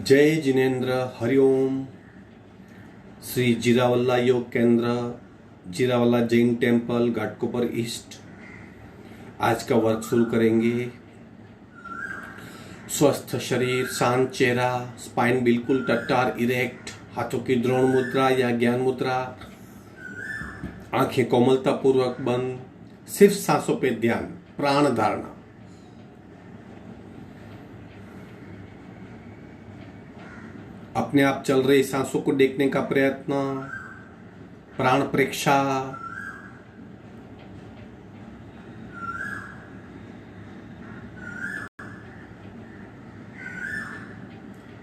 जय जिनेन्द्र हरिओम। श्री जीरावल्ला योग केंद्र, जीरावल्ला जैन टेम्पल, घाटकोपर ईस्ट। आज का वर्क शुरू करेंगे। स्वस्थ शरीर, शांत चेहरा, स्पाइन बिल्कुल टट्टार इरेक्ट, हाथों की द्रोण मुद्रा या ज्ञान मुद्रा, आंखें कोमलता पूर्वक बंद, सिर्फ सांसों पे ध्यान, प्राण धारणा। अपने आप चल रही सांसों को देखने का प्रयत्न, प्राण प्रेक्षा।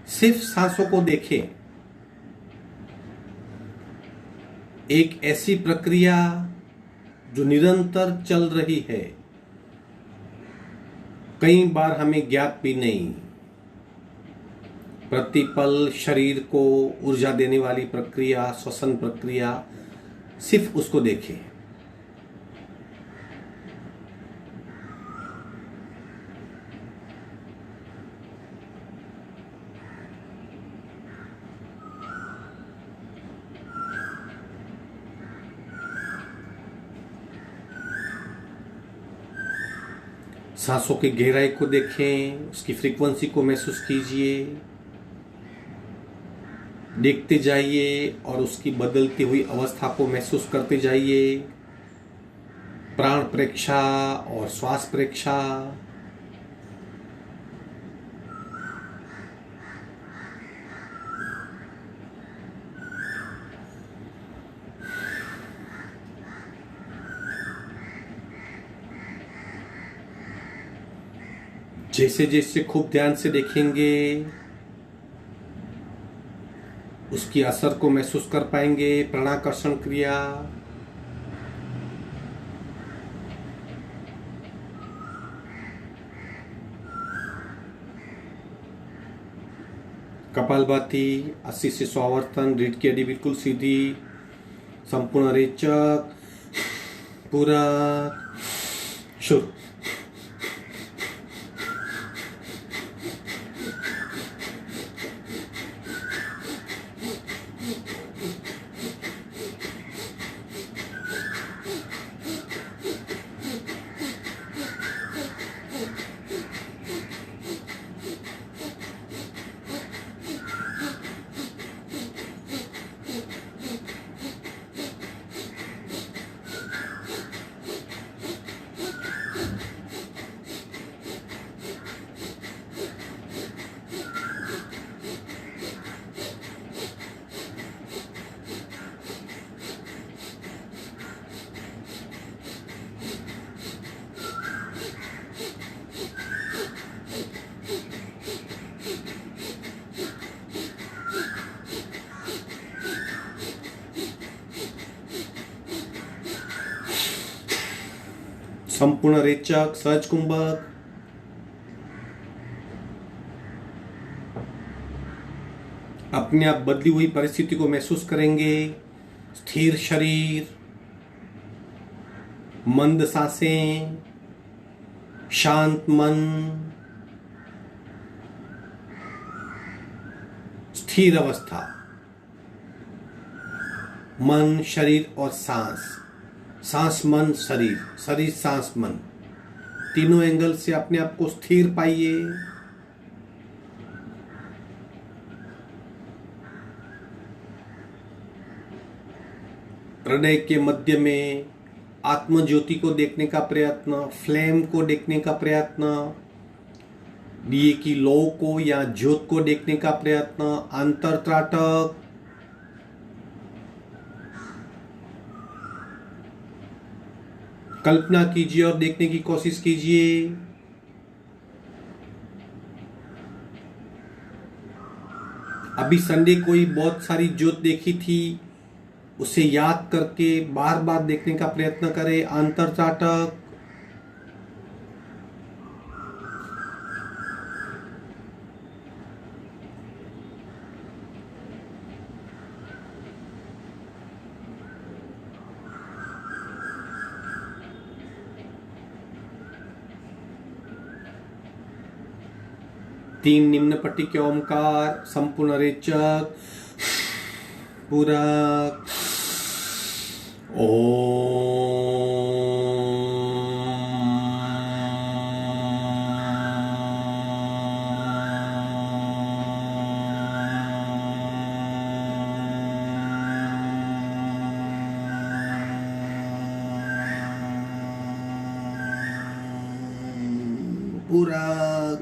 सिर्फ सांसों को देखें। एक ऐसी प्रक्रिया जो निरंतर चल रही है, कई बार हमें ज्ञात भी नहीं। प्रतिपल शरीर को ऊर्जा देने वाली प्रक्रिया, श्वसन प्रक्रिया, सिर्फ उसको देखें। सांसों की गहराई को देखें, उसकी फ्रीक्वेंसी को महसूस कीजिए, देखते जाइए और उसकी बदलती हुई अवस्था को महसूस करते जाइए। प्राण प्रेक्षा और श्वास प्रेक्षा। जैसे जैसे खूब ध्यान से देखेंगे, उसकी असर को महसूस कर पाएंगे। प्राणाकर्षण क्रिया, कपालभाति 80 से 100 आवर्तन। रीढ़ की हड्डी बिल्कुल सीधी, संपूर्ण रेचक, पूरा शुरू। संपूर्ण रेचक, सहज कुंभक। अपने आप बदली हुई परिस्थिति को महसूस करेंगे। स्थिर शरीर, मंद सांसें, शांत मन, स्थिर अवस्था। मन, शरीर और सांस, सांस मन शरीर, शरीर सांस मन, तीनों एंगल से अपने आप को स्थिर पाइए। हृदय के मध्य में आत्म ज्योति को देखने का प्रयत्न, फ्लेम को देखने का प्रयत्न, दिए की लौ को या ज्योत को देखने का प्रयत्न, अंतर त्राटक। कल्पना कीजिए और देखने की कोशिश कीजिए। अभी संडे कोई बहुत सारी ज्योत देखी थी, उसे याद करके बार बार देखने का प्रयत्न करें। अंतर त्राटक। तीन निम्न पट्टी के ओमकार, संपूर्ण रेचक, पूरक, पूरक,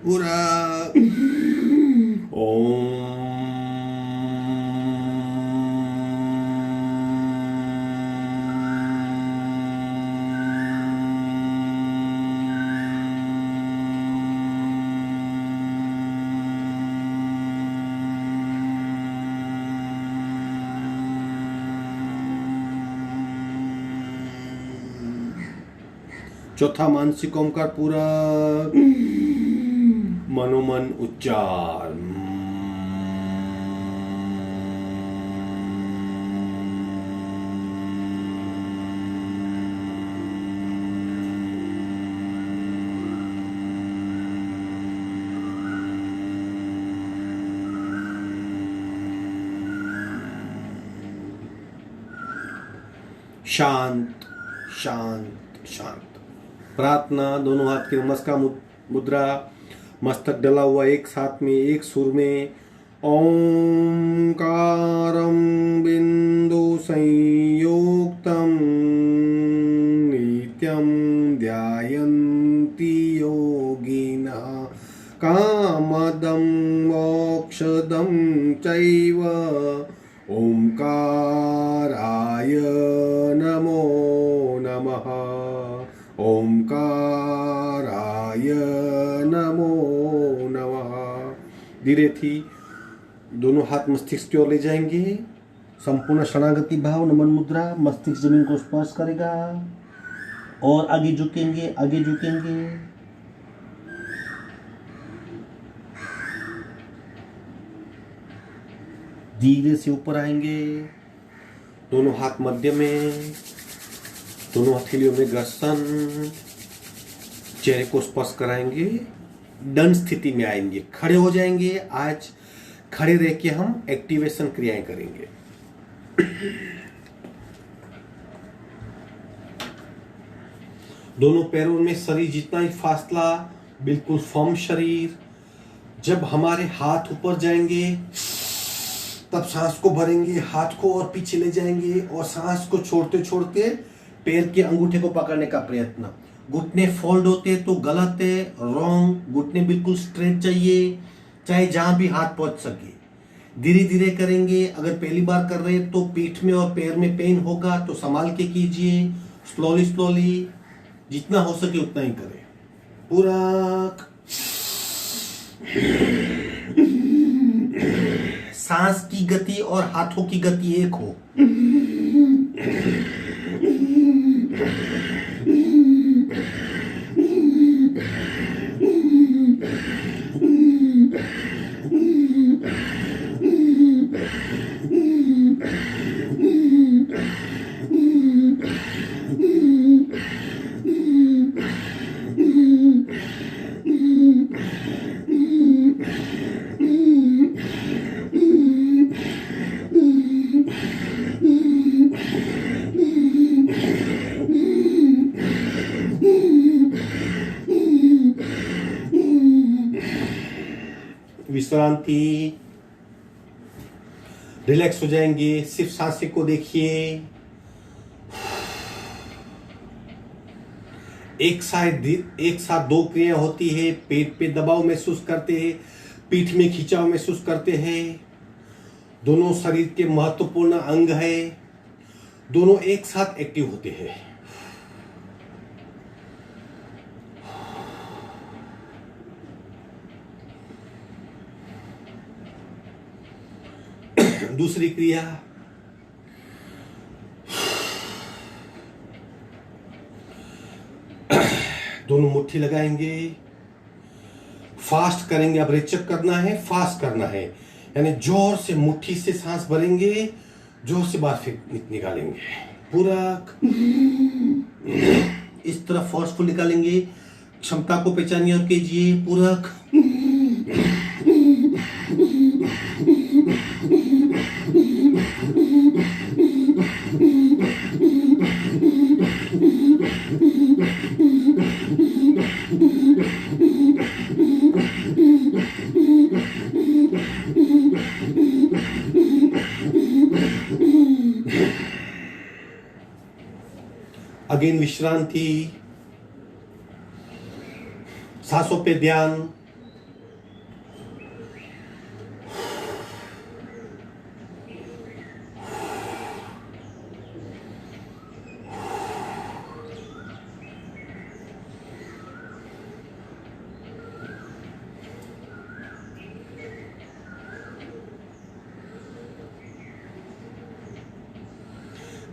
पूरक, चौथा मानसिक ओमकार पूरक, मनोमन उच्चार, शांत शांत शांत। प्रार्थना, दोनों हाथ की नमस्कार मुद्रा, मस्तक डला हुआ एक साथ में एक सुर में। ओंकारं बिंदु संयुक्तं नित्यं ध्यायन्ति योगिनः कामदं मोक्षदं चैव। ओंकाराय नमो नमः। ओंकाराय नमो नमः। धीरे थी दोनों हाथ मस्तिष्क की ओर ले जाएंगे। संपूर्ण शरणागति भाव, नमन मुद्रा, मस्तिष्क जमीन को स्पर्श करेगा और आगे झुकेंगे, आगे झुकेंगे। धीरे से ऊपर आएंगे, दोनों हाथ मध्य में, दोनों हथेलियों में घर्षण, चेहरे को स्पर्श कराएंगे, दंड स्थिति में आएंगे, खड़े हो जाएंगे। आज खड़े रह के हम एक्टिवेशन क्रियाएं करेंगे। दोनों पैरों में शरीर जितना ही फासला, बिल्कुल फर्म शरीर। जब हमारे हाथ ऊपर जाएंगे तब सांस को भरेंगे, हाथ को और पीछे ले जाएंगे और सांस को छोड़ते छोड़ते पैर के अंगूठे को पकड़ने का प्रयत्न। घुटने फोल्ड होते तो गलत है, रॉन्ग। घुटने बिल्कुल स्ट्रेट चाहिए, चाहे जहां भी हाथ पहुंच सके। धीरे धीरे करेंगे। अगर पहली बार कर रहे हैं तो पीठ में और पैर में पेन होगा तो संभाल के कीजिए। स्लोली स्लोली, जितना हो सके उतना ही करें। पूरक, सांस की गति और हाथों की गति एक हो। विश्रांति, रिलैक्स हो जाएंगे। सिर्फ सांसें को देखिए। एक साथ दो क्रियाएं होती है। पेट पे दबाव महसूस करते हैं, पीठ में खिंचाव महसूस करते हैं। दोनों शरीर के महत्वपूर्ण अंग है, दोनों एक साथ एक्टिव होते हैं। दूसरी क्रिया, दोनों मुट्ठी लगाएंगे, फास्ट करेंगे। अब रेचक करना है, फास्ट करना है, यानी जोर से मुट्ठी से सांस भरेंगे, जोर से बाहर फिर निकालेंगे। पूरा इस तरह फोर्सफुल निकालेंगे। क्षमता को पहचानिए और कीजिए। पूरक अगेन विश्रांति, सांसों पे ध्यान।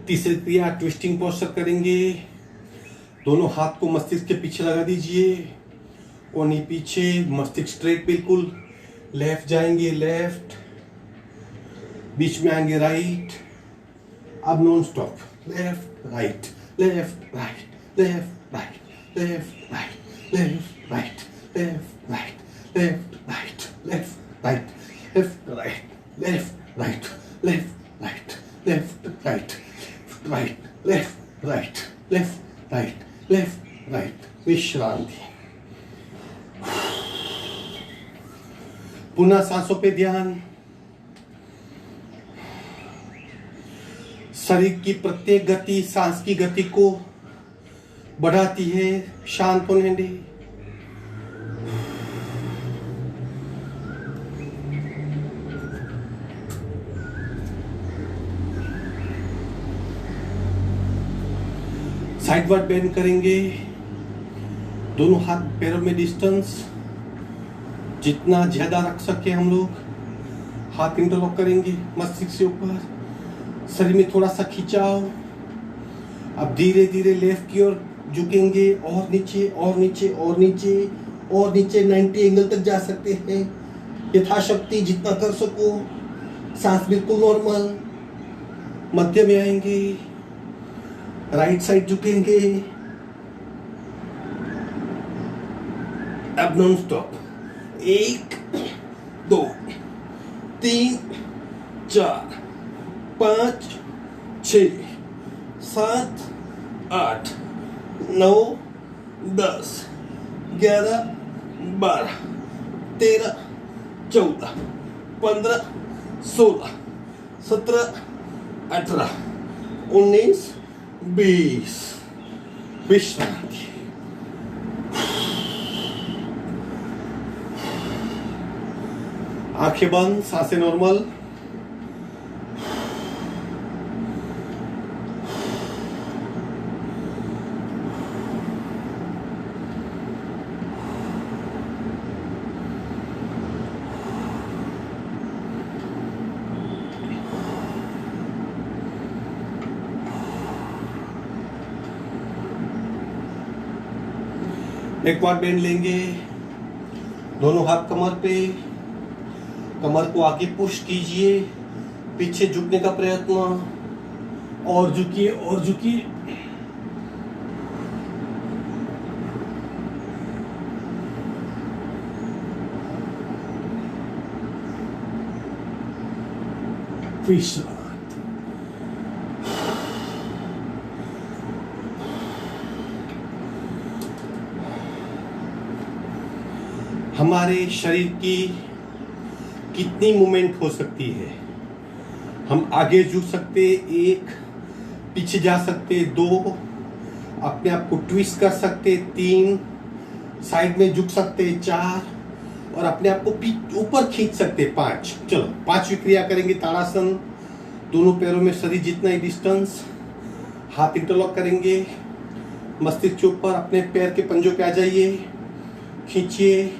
तीसरी क्रिया ट्विस्टिंग पोस्चर करेंगे। दोनों हाथ को मस्तिष्क के पीछे लगा दीजिए, कोहनी पीछे, मस्तिष्क स्ट्रेट बिल्कुल। लेफ्ट जाएंगे, लेफ्ट, बीच में आएंगे राइट। अब non stop, left right, left right, left right, left right, left right, left right, left right, left right, left right, left right, left right, left right, right, left right, left right, left right. विश्रांति। पुनः सांसों पे ध्यान। शरीर की प्रत्येक गति सांस की गति को बढ़ाती है। शांत होने दे। साइडवर्ड बेंड करेंगे। दोनों हाथ पैरों में डिस्टेंस जितना ज्यादा रख सके हम लोग। हाथ इंटरलॉक करेंगे मस्तिष्क से ऊपर, शरीर में थोड़ा सा खिंचाव। अब धीरे धीरे लेफ्ट की ओर झुकेंगे, और नीचे और नीचे और नीचे और नीचे 90 एंगल तक जा सकते हैं यथाशक्ति, जितना कर सको। सांस बिल्कुल नॉर्मल। मध्य में आएंगे, राइट साइड झुकेंगे। अब नॉन स्टॉप। 1 2 3 4 5 6 7 8 9 10 11 12 13 14 15 16 17 18 19 20। विश्रांति। आंखें बंद, सांसें नॉर्मल। एक बार बेंड लेंगे। दोनों हाथ कमर पे, कमर को आगे पुश कीजिए। पीछे झुकने का प्रयत्न, और झुकिए और झुकिए। विश्रांति। हमारे शरीर की कितनी मूवमेंट हो सकती है? हम आगे झुक सकते 1, पीछे जा सकते 2, अपने आप को ट्विस्ट कर सकते 3, साइड में झुक सकते 4, और अपने आप को ऊपर खींच सकते 5। चलो 5वीं क्रिया करेंगे ताड़ासन। दोनों पैरों में शरीर जितना ही डिस्टेंस, हाथ इंटरलॉक करेंगे मस्तिष्क के ऊपर। अपने पैर के पंजों पे आ जाइए, खींचिए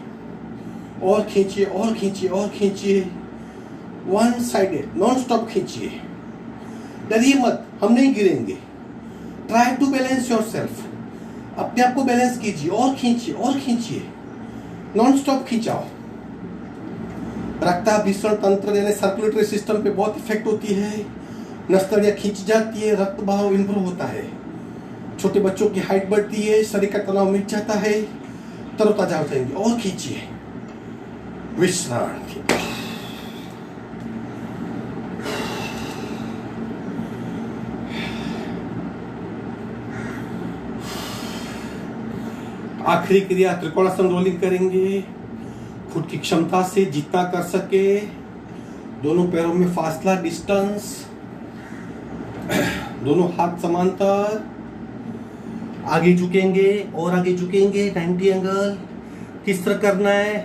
और खींचिए और खींचिए और खींचिए। वन साइडेड नॉन स्टॉप खींचिए। डरिए मत, हम नहीं गिरेंगे। Try to balance yourself. अपने आप को बैलेंस कीजिए और खींचिए और खींचिए, नॉन स्टॉप खींचाओ। रक्ताभिसरण तंत्र यानी सर्कुलेटरी सिस्टम पे बहुत इफेक्ट होती है, नस नाड़ियाँ खींच जाती है, रक्त बहाव इंप्रूव होता है, छोटे बच्चों की हाइट बढ़ती है, शरीर का तनाव मिट जाता है, तरोताजा हो जाएंगे। और खींचिए, विश्रांति। आखिरी क्रिया त्रिकोणासन रोलिंग करेंगे, खुद की क्षमता से जितना कर सके, दोनों पैरों में फासला डिस्टेंस, दोनों हाथ समांतर, आगे झुकेंगे और आगे झुकेंगे 90 एंगल। किस तरह करना है,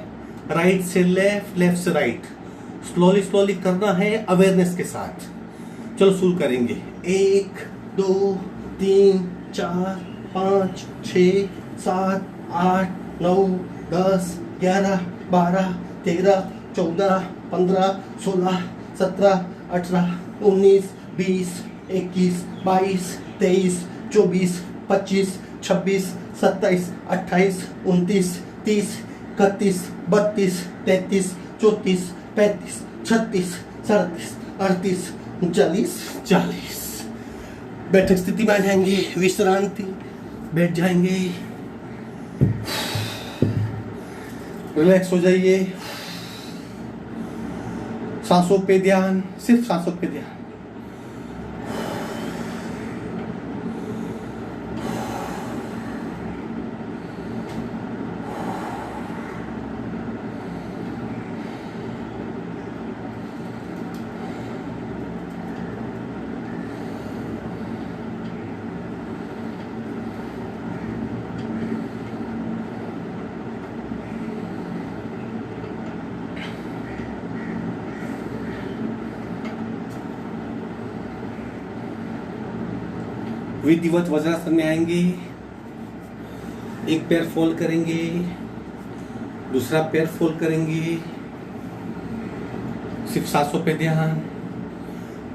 राइट से लेफ्ट, लेफ्ट से राइट, स्लोली स्लोली करना है अवेयरनेस के साथ। चलो शुरू करेंगे, 1 2 3 4 5 6 7 8 9 10 11 12 13 14 15 16 17 18 19 20 21 22 23 24 25 26 27 28 29 30 31 32 33 34 35 36 37 38 39 40। बैठक स्थिति में आ जाएंगे, विश्रांति, बैठ जाएंगे, रिलैक्स हो जाइए, सांसों पे ध्यान, सिर्फ सांसों पे ध्यान। विधिवत वज्रासन में आएंगे, एक पैर फोल्ड करेंगे, दूसरा पैर फोल्ड करेंगे, सिर्फ सांसों पे ध्यान,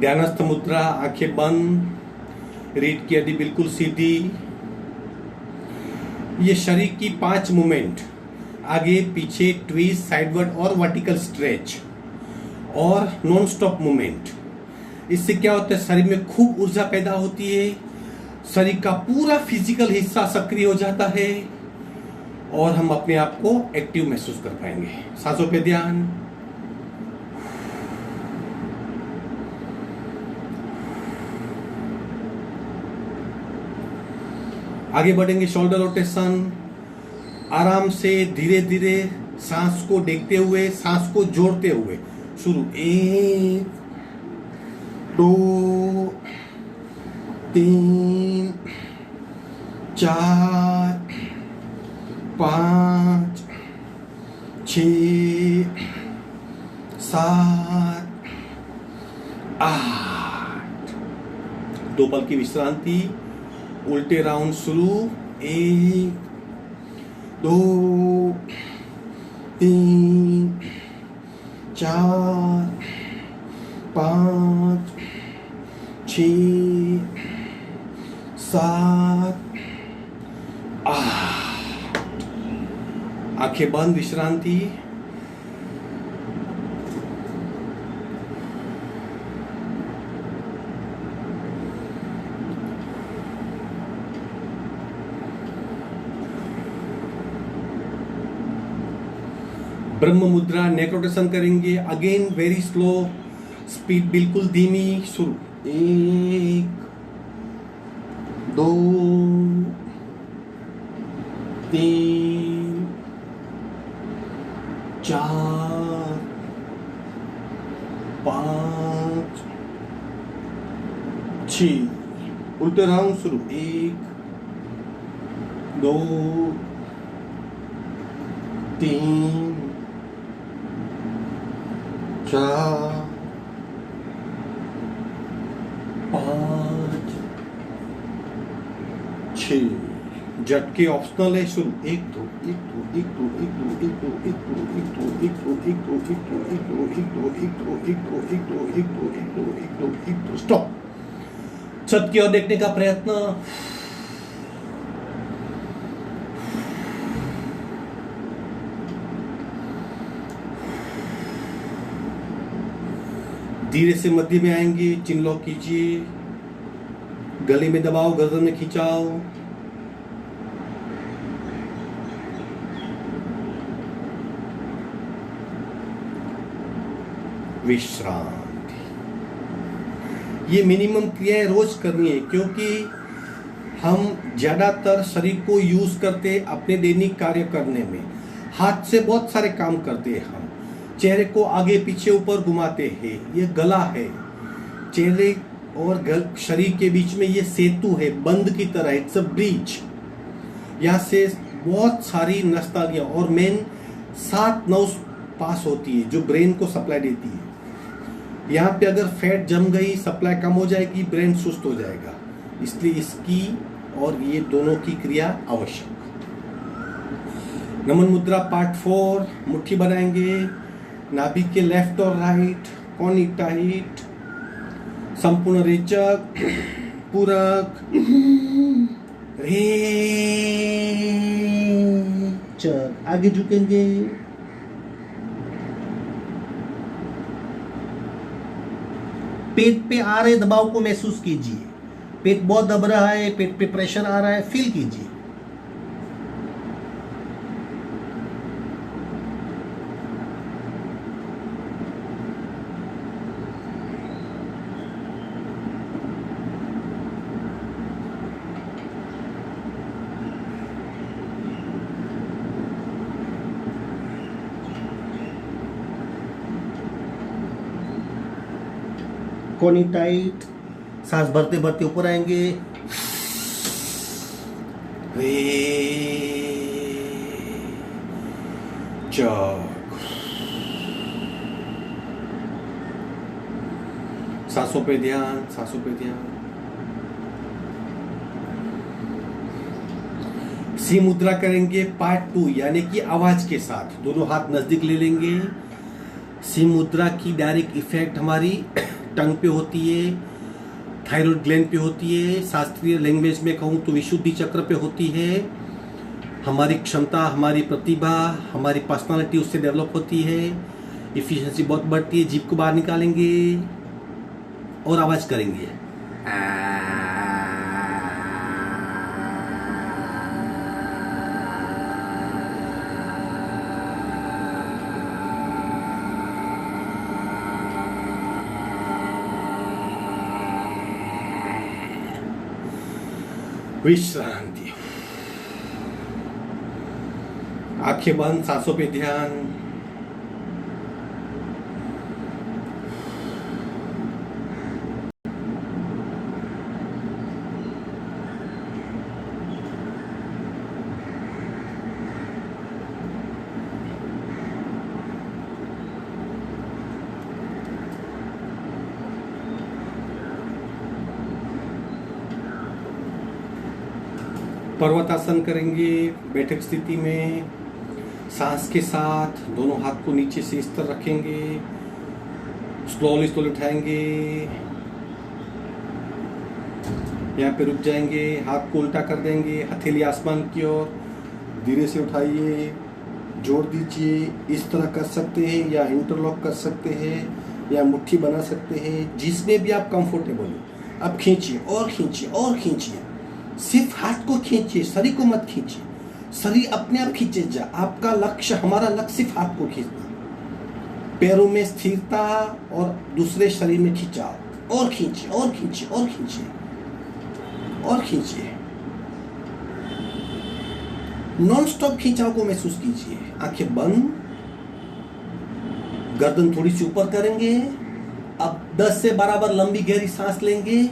ध्यानस्थ मुद्रा, आंखें बंद, रीढ़ की हड्डी बिल्कुल सीधी। ये शरीर की 5 मूवमेंट, आगे पीछे, ट्विस्ट, साइडवर्ड और वर्टिकल स्ट्रेच और नॉन स्टॉप मूवमेंट। इससे क्या होता है, शरीर में खूब ऊर्जा पैदा होती है, शरीर का पूरा फिजिकल हिस्सा सक्रिय हो जाता है और हम अपने आप को एक्टिव महसूस कर पाएंगे। सांसों पे ध्यान, आगे बढ़ेंगे, शोल्डर रोटेशन, आराम से धीरे धीरे सांस को देखते हुए, सांस को जोड़ते हुए शुरू। 1 2 3 4 5 6 7 8। 2 पल की विश्रांति, उल्टे राउंड शुरू। 1 2 3 4 5 6 7 8। आंखें बंद, विश्रांति। ब्रह्म मुद्रा, नेक रोटेशन करेंगे, अगेन वेरी स्लो, स्पीड बिल्कुल धीमी, शुरू। 1 2 3 4 5 6। उल्टे राउंड शुरू। 1 2 3 4 5 6। झटके ऑप्शनल है, शुरू। 1 2 1 2 1 2 1 2 1 2 1 2 1 2 1 2 1 2 1 2 1 2 1 2 1 2 1 2 1 2 1 2 1 2 1 2 1 2। स्टॉप। छत की ओर देखने का प्रयत्न। धीरे से मध्य में आएंगे, चिन लॉक कीजिए, गले में दबाओ, गर्दन में खिंचाओ। विश्रांति। ये मिनिमम क्रियाएं रोज करनी है, क्योंकि हम ज्यादातर शरीर को यूज करते अपने दैनिक कार्य करने में। हाथ से बहुत सारे काम करते हैं हम, चेहरे को आगे पीछे ऊपर घुमाते हैं। ये गला है, चेहरे और शरीर के बीच में ये सेतु है, बंद की तरह, इट्स अ ब्रिज। यहाँ से बहुत सारी नसनालियां और मेन 7 नर्व्स पास होती है जो ब्रेन को सप्लाई देती है। यहाँ पे अगर फैट जम गई, सप्लाई कम हो जाएगी, ब्रेन सुस्त हो जाएगा। इसलिए इसकी और ये दोनों की क्रिया आवश्यक। नमन मुद्रा पार्ट 4, मुट्ठी बनाएंगे, नाभि के लेफ्ट और राइट, कोनी टाइट, संपूर्ण रेचक, पूरक, रेचक। आगे झुकेंगे, पेट पे आ रहे दबाव को महसूस कीजिए। पेट बहुत दब रहा है, पेट पे प्रेशर आ रहा है, फील कीजिए। कोनी टाइट, सांस भरते भरते ऊपर आएंगे, सांसों पे ध्यान, सांसों पे ध्यान। सी मुद्रा करेंगे पार्ट 2, यानी कि आवाज के साथ। दोनों हाथ नजदीक ले लेंगे। सी मुद्रा की डायरेक्ट इफेक्ट हमारी टंग पे होती है, थायराइड ग्लैंड पे होती है, शास्त्रीय लैंग्वेज में कहूँ तो विशुद्धि चक्र पे होती है। हमारी क्षमता, हमारी प्रतिभा, हमारी पर्सनालिटी उससे डेवलप होती है, इफिशिएंसी बहुत बढ़ती है। जीभ को बाहर निकालेंगे और आवाज करेंगे। विश्रांति। आंखें बंद, सांसों पे ध्यान। पर्वतासन करेंगे बैठक स्थिति में। सांस के साथ दोनों हाथ को नीचे से इस तरह रखेंगे, स्लोली स्लोली उठाएंगे, यहाँ पे रुक जाएंगे, हाथ को उल्टा कर देंगे, हथेली आसमान की ओर, धीरे से उठाइए, जोड़ दीजिए। इस तरह कर सकते हैं या इंटरलॉक कर सकते हैं या मुट्ठी बना सकते हैं, जिसमें भी आप कंफर्टेबल हो। अब खींचिए और खींचिए और खींचिए, सिर्फ हाथ को खींचिए, शरीर को मत खींचिए। शरीर अपने आप खींचे जा। आपका लक्ष्य, हमारा लक्ष्य सिर्फ हाथ को खींचना। पैरों में स्थिरता और दूसरे शरीर में खिंचाव। और खींचिए और खींचिए और खींचिए और खींचिए। नॉन स्टॉप खिंचाव को महसूस कीजिए। आंखें बंद, गर्दन थोड़ी सी ऊपर करेंगे। अब 10 से 12 बार लंबी गहरी सांस लेंगे।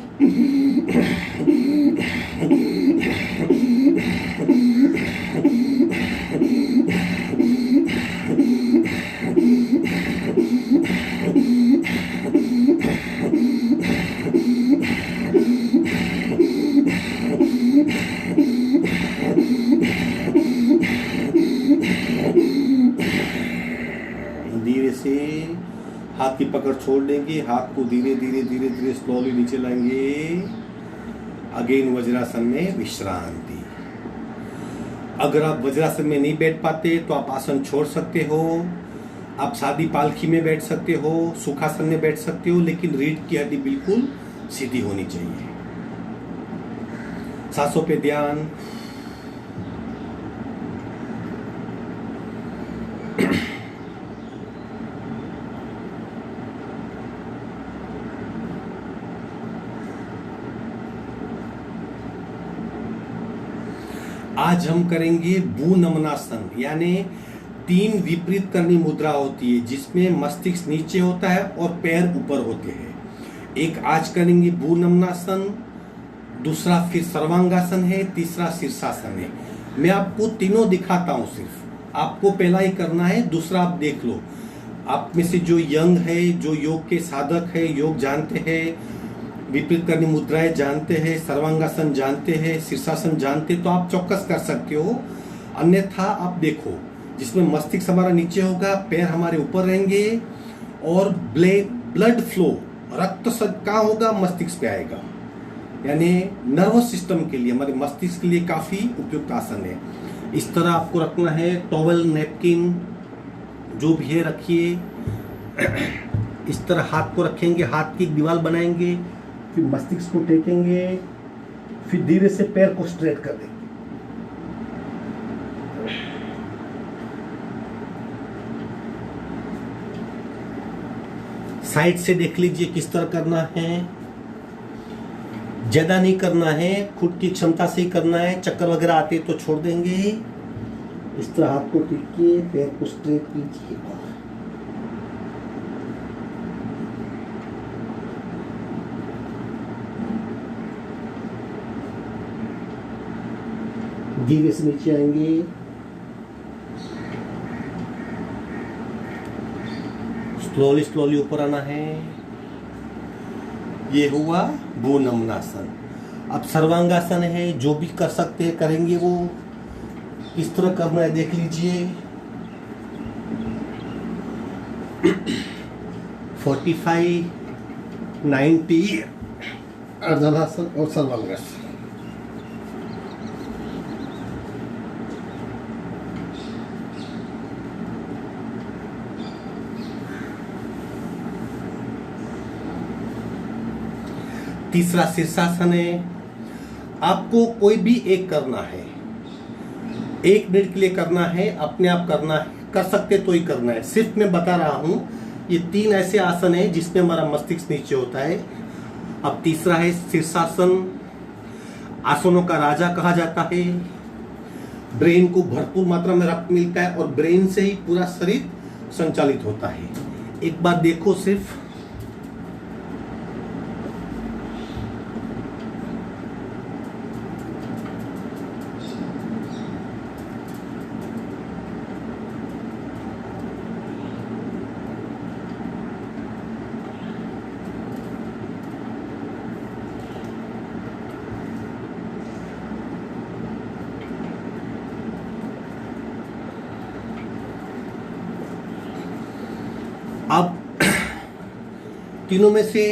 धीरे से हाथ की पकड़ छोड़ देंगे, हाथ को धीरे धीरे धीरे धीरे स्लोली नीचे लाएंगे। अगेन वज्रासन में विश्रांति। अगर आप वज्रासन में नहीं बैठ पाते तो आप आसन छोड़ सकते हो। आप सादी पालखी में बैठ सकते हो, सुखासन में बैठ सकते हो, लेकिन रीढ़ की हड्डी बिल्कुल सीधी होनी चाहिए। सांसों पे ध्यान। आज हम करेंगे भूनमनासन, यानी 3 विपरीत करनी मुद्रा होती है जिसमें मस्तिष्क नीचे होता है और पैर ऊपर होते हैं। एक आज करेंगे भूनमनासन, दूसरा फिर सर्वांगासन है, तीसरा शीर्षासन है। मैं आपको तीनों दिखाता हूं, सिर्फ आपको पहला ही करना है, दूसरा आप देख लो। आप में से जो यंग है, जो योग के साधक है, योग जानते हैं, विपरीत करनी मुद्राएं जानते हैं, सर्वांगासन जानते हैं, शीर्षासन जानते, तो आप चौकस कर सकते हो। अन्यथा आप देखो, जिसमें मस्तिष्क हमारा नीचे होगा, पैर हमारे ऊपर रहेंगे और ब्लड फ्लो, रक्त कहाँ होगा, मस्तिष्क पे आएगा। यानी नर्वस सिस्टम के लिए, हमारे मस्तिष्क के लिए काफी उपयुक्त आसन है। इस तरह आपको रखना है। टॉवल, नैपकिन जो भी है रखिए। इस तरह हाथ को रखेंगे, हाथ की एक दीवार बनाएंगे, फिर मस्तिष्क को टेकेंगे, फिर धीरे से पैर को स्ट्रेट कर देंगे। साइड से देख लीजिए किस तरह करना है। ज्यादा नहीं करना है, खुद की क्षमता से ही करना है। चक्कर वगैरह आते तो छोड़ देंगे। इस तरह हाथ को टेकिए, पैर को स्ट्रेट कीजिए। धीरे से नीचे आएंगे, स्लोली ऊपर आना है। ये हुआ भूनमनासन। अब सर्वांगासन है, जो भी कर सकते हैं करेंगे। वो किस तरह करना है देख लीजिए। 45, 90 अर्धनासन और सर्वांगासन। तीसरा शीर्षासन है। आपको कोई भी एक करना है, 1 मिनट के लिए करना है, अपने आप करना है, कर सकते तो ही करना है। सिर्फ मैं बता रहा हूं, ये 3 ऐसे आसन है जिसमें हमारा मस्तिष्क नीचे होता है। अब तीसरा है शीर्षासन। आसनों का राजा कहा जाता है। ब्रेन को भरपूर मात्रा में रक्त मिलता है और ब्रेन से ही पूरा शरीर संचालित होता है। एक बार देखो सिर्फ। अब तीनों में से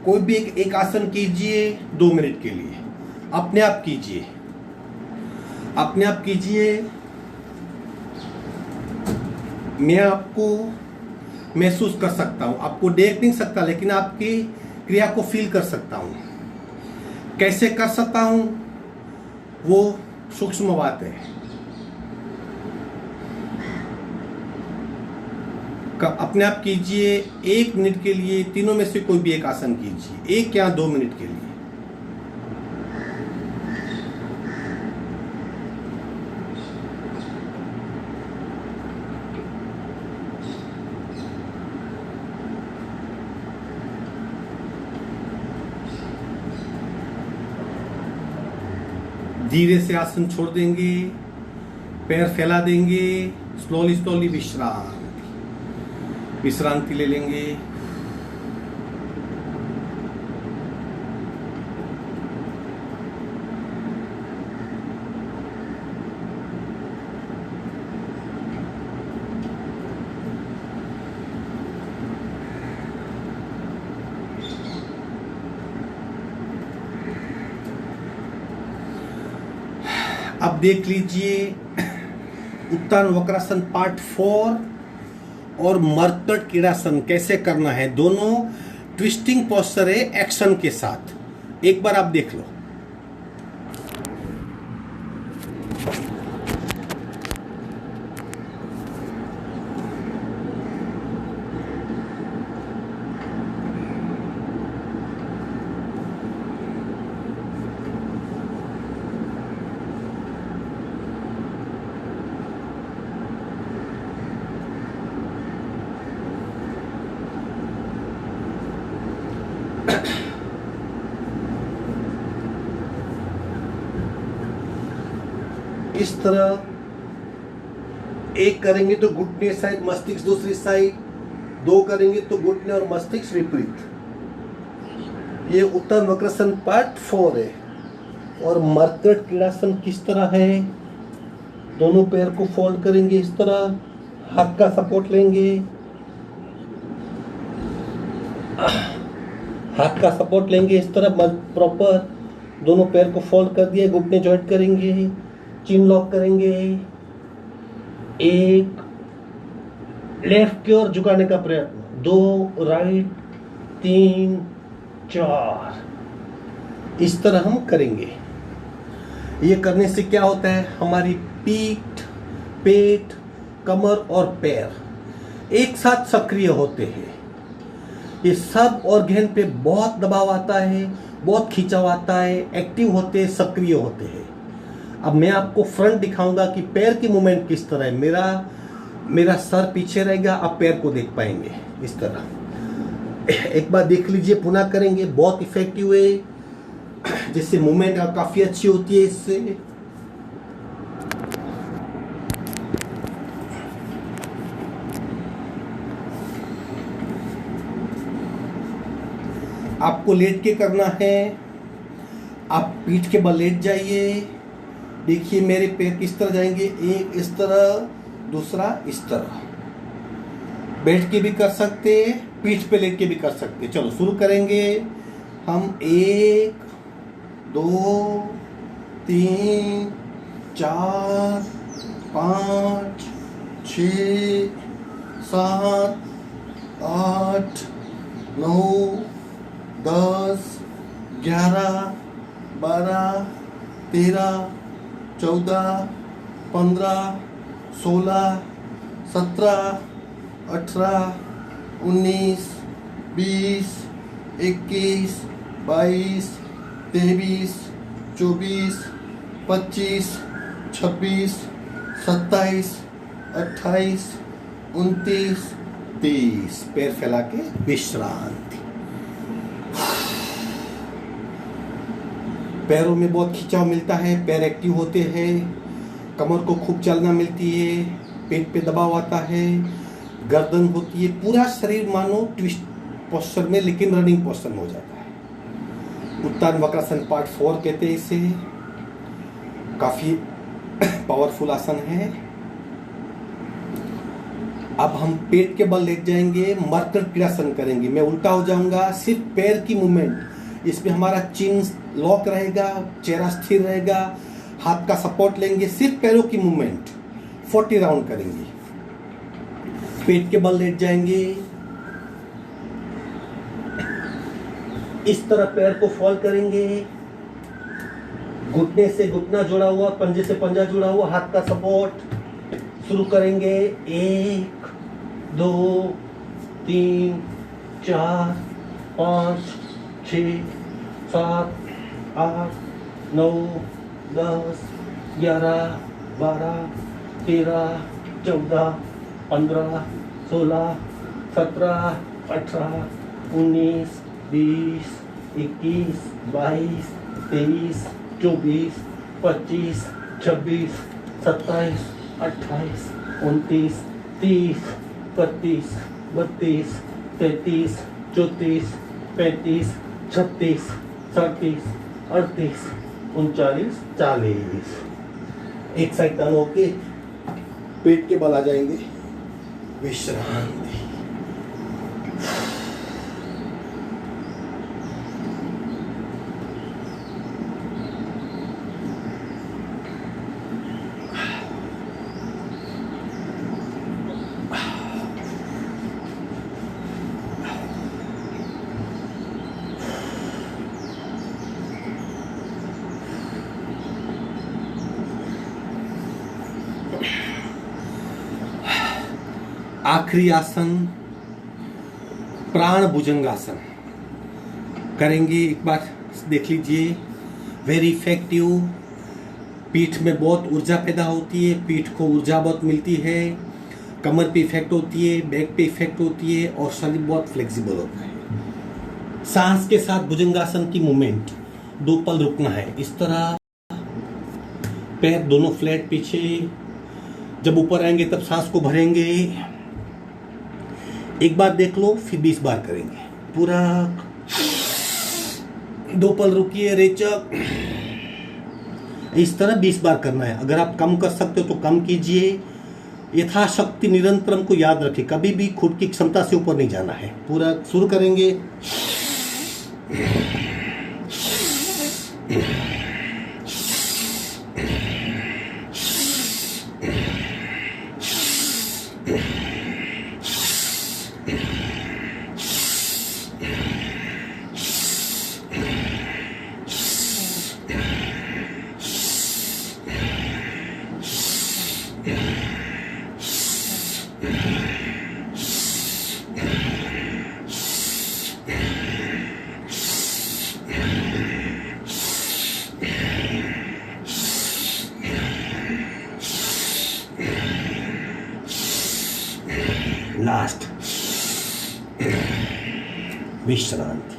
कोई भी एक आसन कीजिए 2 मिनट के लिए। अपने आप कीजिए, अपने आप कीजिए। मैं आपको महसूस कर सकता हूं, आपको देख नहीं सकता, लेकिन आपकी क्रिया को फील कर सकता हूं। कैसे कर सकता हूं वो सूक्ष्म बात है। अपने आप कीजिए 1 मिनट के लिए। तीनों में से कोई भी एक आसन कीजिए 1 या 2 मिनट के लिए। धीरे से आसन छोड़ देंगे, पैर फैला देंगे, स्लोली विश्रांति ले लेंगे। अब देख लीजिए उत्तान वक्रासन पार्ट 4 और मर्कट क्रीड़ासन कैसे करना है, दोनों ट्विस्टिंग पोस्चर है एक्शन के साथ। एक बार आप देख लो। इस तरह एक करेंगे तो घुटने साइड मस्तिष्क दूसरी साइड, दो करेंगे तो घुटने और मस्तिष्क विपरीत। ये उत्तम वक्रासन पार्ट 4 है। और मर्कट क्रीड़ासन किस तरह है, दोनों पैर को फोल्ड करेंगे इस तरह, हाथ का सपोर्ट लेंगे, हाथ का सपोर्ट लेंगे इस तरह प्रॉपर, दोनों पैर को फोल्ड कर दिए, घुटने जॉइंट करेंगे, चिन लॉक करेंगे, एक लेफ्ट की ओर झुकाने का प्रयत्न, 2 राइट, 3 4, इस तरह हम करेंगे। ये करने से क्या होता है, हमारी पीठ, पेट, कमर और पैर एक साथ सक्रिय होते हैं। ये सब ऑर्गन पे बहुत दबाव आता है, बहुत खिंचाव आता है, एक्टिव होते हैं, सक्रिय होते हैं। अब मैं आपको फ्रंट दिखाऊंगा कि पैर की मूवमेंट किस तरह है। मेरा सर पीछे रहेगा, आप पैर को देख पाएंगे इस तरह। एक बार देख लीजिए, पुनः करेंगे, बहुत इफेक्टिव है, जिससे मूवमेंट काफी अच्छी होती है। इससे आपको लेट के करना है। आप पीठ के बल लेट जाइए। देखिए मेरे पैर किस तरह जाएंगे, एक इस तरह, दूसरा इस तरह। बैठ के भी कर सकते, पीठ पे लेट के भी कर सकते। चलो शुरू करेंगे हम। 1 2 3 4 5 6 7 8 9 10 11 12 13 14 15 16 17 18 19 20 21 22 23 24 25 26 27 28 29 30। पैर फैला के विश्रांति। पैरों में बहुत खिंचाव मिलता है, पैर एक्टिव होते हैं, कमर को खूब चलना मिलती है, पेट पे दबाव आता है, गर्दन होती है, पूरा शरीर मानो ट्विस्ट पोस्चर में, लेकिन रनिंग पोस्चर में हो जाता है। उत्तान वक्रासन पार्ट 4 कहते हैं इसे। काफी पावरफुल आसन है। अब हम पेट के बल लेट जाएंगे, मर्कट क्रीड़ासन करेंगे। मैं उल्टा हो जाऊंगा, सिर्फ पैर की मूवमेंट। इसमें हमारा चिन लॉक रहेगा, चेहरा स्थिर रहेगा, हाथ का सपोर्ट लेंगे, सिर्फ पैरों की मूवमेंट। 40 राउंड करेंगे। पेट के बल लेट जाएंगे, इस तरह पैर को फोल्ड करेंगे, घुटने से घुटना जुड़ा हुआ, पंजे से पंजा जुड़ा हुआ, हाथ का सपोर्ट। शुरू करेंगे 1 2 3 4 5 6 7 8 9 10 11 12 13 14 15 16 17 18 19 20 21 22 23 24 25 26 27 28 29 30 31 32 33 34 35 36 37 38 39 40। एक साइड टर्न होके पेट के बल आ जाएंगे, विश्रांति। आखिरी आसन प्राण भुजंगासन करेंगे। एक बार देख लीजिए, वेरी इफेक्टिव। पीठ में बहुत ऊर्जा पैदा होती है, पीठ को ऊर्जा बहुत मिलती है, कमर पे इफेक्ट होती है, बैक पे इफेक्ट होती है और शरीर बहुत फ्लेक्सिबल होता है। सांस के साथ भुजंगासन की मूवमेंट, 2 पल रुकना है इस तरह, पैर दोनों फ्लैट पीछे। जब ऊपर आएंगे तब सांस को भरेंगे। एक बार देख लो, फिर 20 बार करेंगे पूरा। 2 पल रुकिए, रेचक। इस तरह 20 बार करना है। अगर आप कम कर सकते हो तो कम कीजिए। यथाशक्ति निरंतरम को याद रखें, कभी भी खुद की क्षमता से ऊपर नहीं जाना है। पूरा शुरू करेंगे। लास्ट विश्रांति।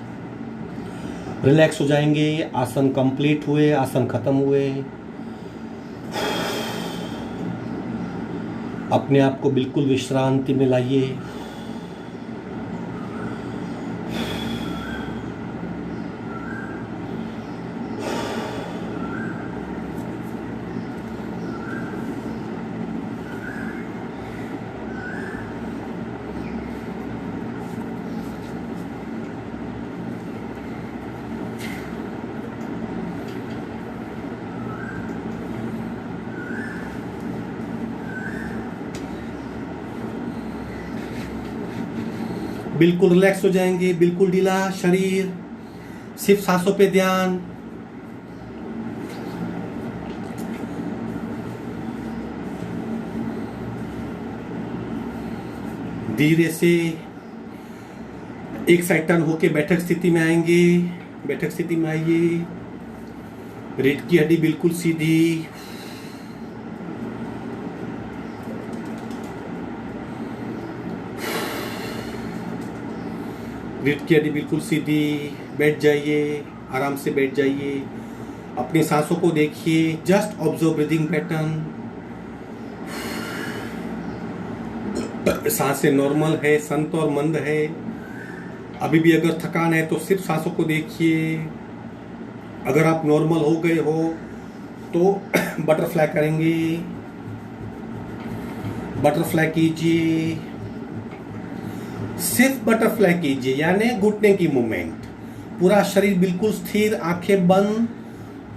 रिलैक्स हो जाएंगे। आसन कंप्लीट हुए, आसन खत्म हुए। अपने आप को बिल्कुल विश्रांति में लाइए। बिल्कुल रिलैक्स हो जाएंगे, बिल्कुल ढीला शरीर, सिर्फ सांसों पे ध्यान। धीरे से एक साइड टर्न होके बैठक स्थिति में आएंगे। बैठक स्थिति में आइए। रीढ़ की हड्डी बिल्कुल सीधी। रीढ़ की हड्डी बिल्कुल सीधी। बैठ जाइए, आराम से बैठ जाइए। अपनी सांसों को देखिए। Just observe breathing pattern. सांसें नॉर्मल है, संत और मंद है। अभी भी अगर थकान है तो सिर्फ सांसों को देखिए। अगर आप नॉर्मल हो गए हो तो बटरफ्लाई करेंगे। बटरफ्लाई कीजिए, सिर्फ बटरफ्लाई कीजिए, यानी घुटने की मूवमेंट। पूरा शरीर बिल्कुल स्थिर, आंखें बंद।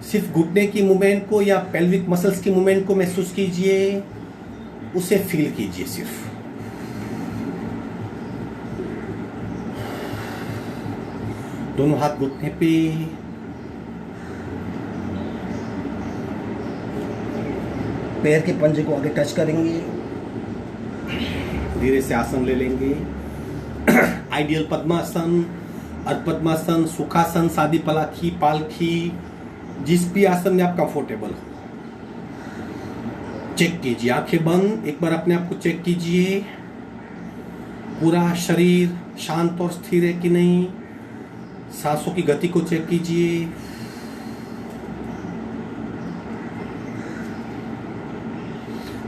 सिर्फ घुटने की मूवमेंट को या पेल्विक मसल्स की मूवमेंट को महसूस कीजिए, उसे फील कीजिए। सिर्फ दोनों हाथ घुटने पे। पैर के पंजे को आगे टच करेंगे। धीरे से आसन ले लेंगे। आइडियल पद्मासन, अर्ध पद्मासन, सुखासन, सादी पलाखी, पालखी, जिस भी आसन में आप कंफर्टेबल हो। चेक कीजिए, आंखें बंद। एक बार अपने आप को चेक कीजिए, पूरा शरीर शांत और स्थिर है कि नहीं। सांसों की गति को चेक कीजिए।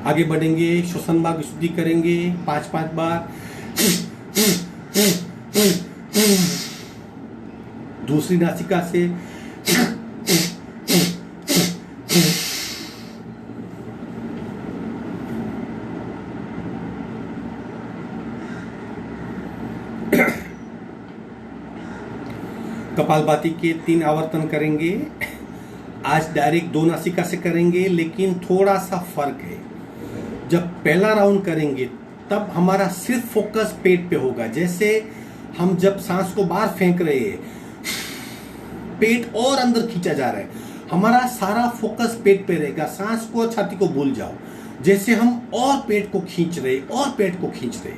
आगे बढ़ेंगे, श्वसन मार्ग विशुद्धि करेंगे 5-5 बार। दूसरी नासिका से कपालभाति के 3 आवर्तन करेंगे। आज डायरेक्ट 2 नासिका से करेंगे, लेकिन थोड़ा सा फर्क है। जब पहला राउंड करेंगे तब हमारा सिर्फ फोकस पेट पे होगा। जैसे हम जब सांस को बाहर फेंक रहे हैं, पेट और अंदर खींचा जा रहा है, हमारा सारा फोकस पेट पे रहेगा। सांस को, छाती को भूल जाओ। जैसे हम और पेट को खींच रहे और पेट को खींच रहे।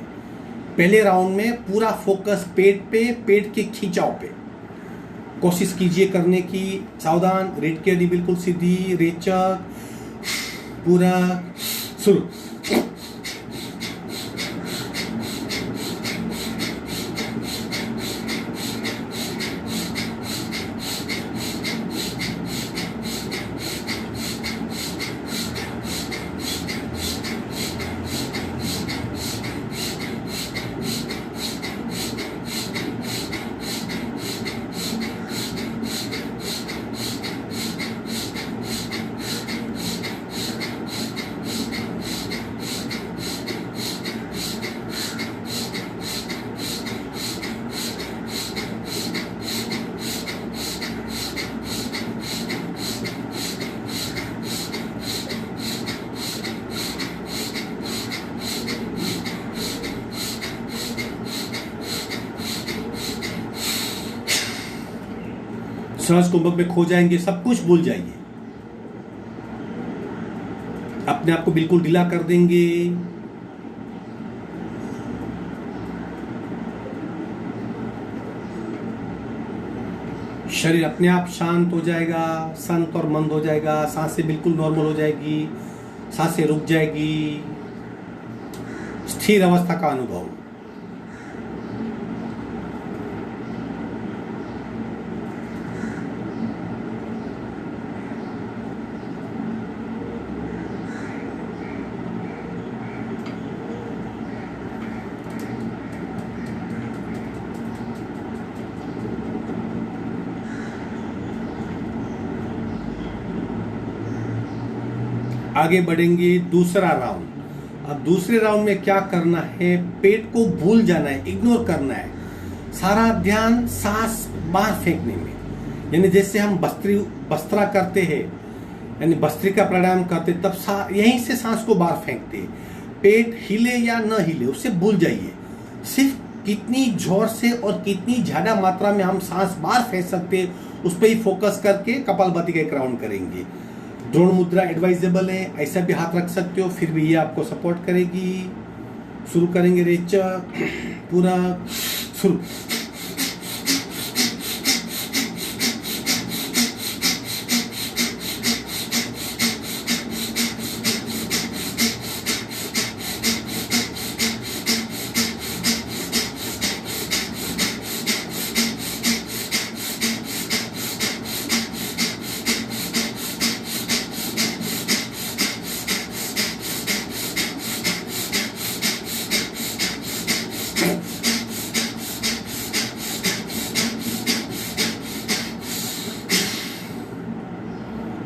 पहले राउंड में पूरा फोकस पेट पे, पेट के खींचाव पे कोशिश कीजिए करने की। सावधान, रीढ़ की हड्डी बिल्कुल सीधी, रेचक, पूरा शुरू। सहज कुंभक में खो जाएंगे, सब कुछ भूल जाइए, अपने आप को बिल्कुल ढीला कर देंगे। शरीर अपने आप शांत हो जाएगा, शांत और मंद हो जाएगा, सांसें बिल्कुल नॉर्मल हो जाएगी, सांसें रुक जाएगी, स्थिर अवस्था का अनुभव। आगे बढ़ेंगे दूसरा राउंड। अब दूसरे राउंड में क्या करना है, पेट को भूल जाना है, इग्नोर करना है, सारा ध्यान सांस बाहर फेंकने में। यानी जैसे हम बस्त्रा करते हैं, यानी भस्त्रिका प्राणायाम करते, तब यहीं से सांस को बाहर फेंकते। पेट हिले या न हिले उससे भूल जाइए, सिर्फ कितनी जोर से और कितनी ज्यादा मात्रा में हम सांस बाहर फेंक सकते उस पर ही फोकस करके कपालभाति का एक राउंड करेंगे। ड्रोन मुद्रा एडवाइजेबल है, ऐसा भी हाथ रख सकते हो, फिर भी ये आपको सपोर्ट करेगी। शुरू करेंगे, रेचक, पूरा शुरू।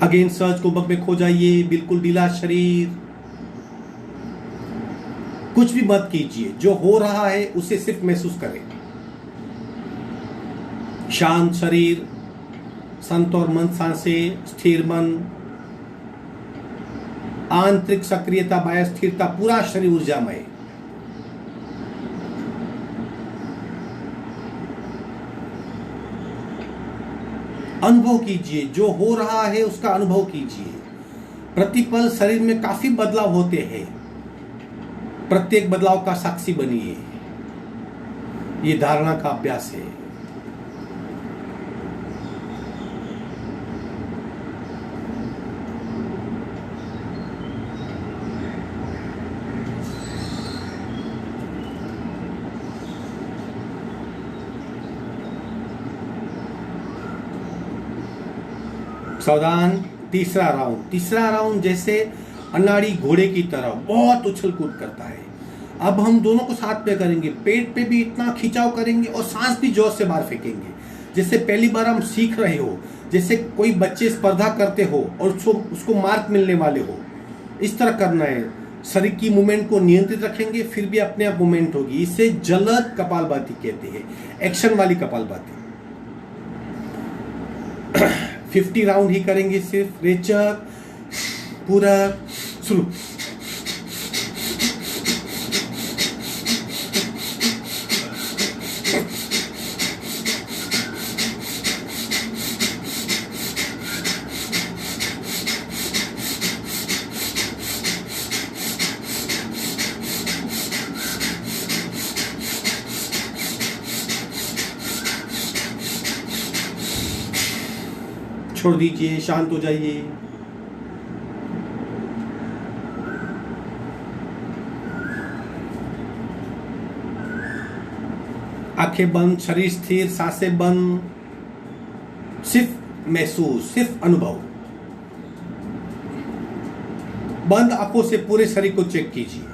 अगेन सहज कुंभक में खो जाइए, बिल्कुल ढीला शरीर, कुछ भी मत कीजिए, जो हो रहा है उसे सिर्फ महसूस करें। शांत शरीर, शांत और मंद सांसें, स्थिर मन, आंतरिक सक्रियता, बाह्य स्थिरता, पूरा शरीर ऊर्जामय। अनुभव कीजिए, जो हो रहा है उसका अनुभव कीजिए। प्रतिपल शरीर में काफी बदलाव होते हैं, प्रत्येक बदलाव का साक्षी बनिए। ये धारणा का अभ्यास है। सावधान, तीसरा राउंड जैसे अनाड़ी घोड़े की तरह बहुत उछल कूद करता है। अब हम दोनों को साथ में करेंगे, पेट पे भी इतना खिंचाव करेंगे और सांस भी जोर से बाहर फेंकेंगे। जैसे पहली बार हम सीख रहे हो, जैसे कोई बच्चे स्पर्धा करते हो और उसको मार्क मिलने वाले हो, इस तरह करना है। शरीर की मूवमेंट को नियंत्रित रखेंगे, फिर भी अपने आप मूवमेंट होगी। इसे जलद कपालभाति कहते हैं, एक्शन वाली कपालभाति। 50 राउंड ही करेंगे सिर्फ। रेचक, पूरा शुरू। छोड़ दीजिए, शांत हो जाइए। आंखें बंद, शरीर स्थिर, सांसें बंद, सिर्फ महसूस, सिर्फ अनुभव। बंद आंखों से पूरे शरीर को चेक कीजिए।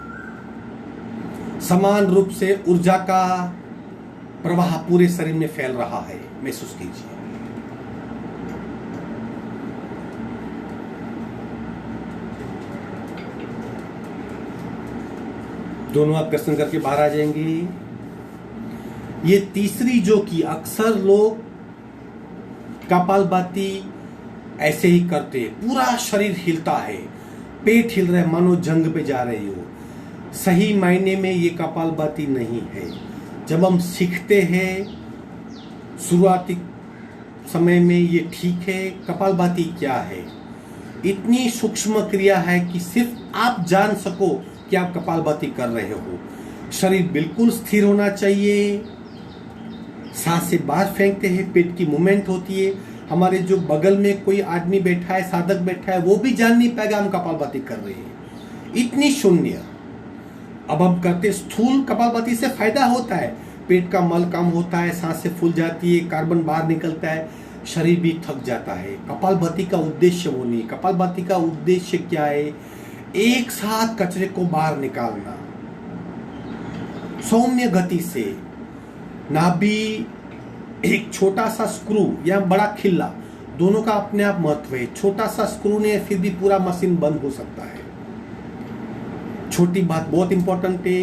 समान रूप से ऊर्जा का प्रवाह पूरे शरीर में फैल रहा है, महसूस कीजिए। दोनों आप दर्शन करके बाहर आ जाएंगे। ये तीसरी जो कि अक्सर लोग कपालभाति ऐसे ही करते हैं, पूरा शरीर हिलता है, पेट हिल रहा है, मानो जंग पे जा रहे हो। सही मायने में ये कपालभाति नहीं है। जब हम सीखते हैं शुरुआती समय में ये ठीक है। कपालभाति क्या है? इतनी सूक्ष्म क्रिया है कि सिर्फ आप जान सको कि आप कपालभाति कर रहे हो। शरीर बिल्कुल स्थिर होना चाहिए। सांसें बाहर फेंकते हैं, पेट की मूवमेंट होती है। हमारे जो बगल में कोई आदमी बैठा है, साधक बैठा है, वो भी जान नहीं पाएगा हम कपालभाति कर रहे हैं। इतनी शून्य। अब हम करते स्थूल कपालभाति से फायदा होता है, पेट का मल कम होता है, सांसें फूल जाती है, कार्बन बाहर निकलता है, शरीर भी थक जाता है। कपालभाति का उद्देश्य वो नहीं। कपालभाति का उद्देश्य क्या है? एक साथ कचरे को बाहर निकालना, सौम्य गति से। नाभि एक छोटा सा स्क्रू या बड़ा खिल्ला, दोनों का अपने आप महत्व है। छोटा सा स्क्रू ने फिर भी पूरा मशीन बंद हो सकता है। छोटी बात बहुत इंपॉर्टेंट है,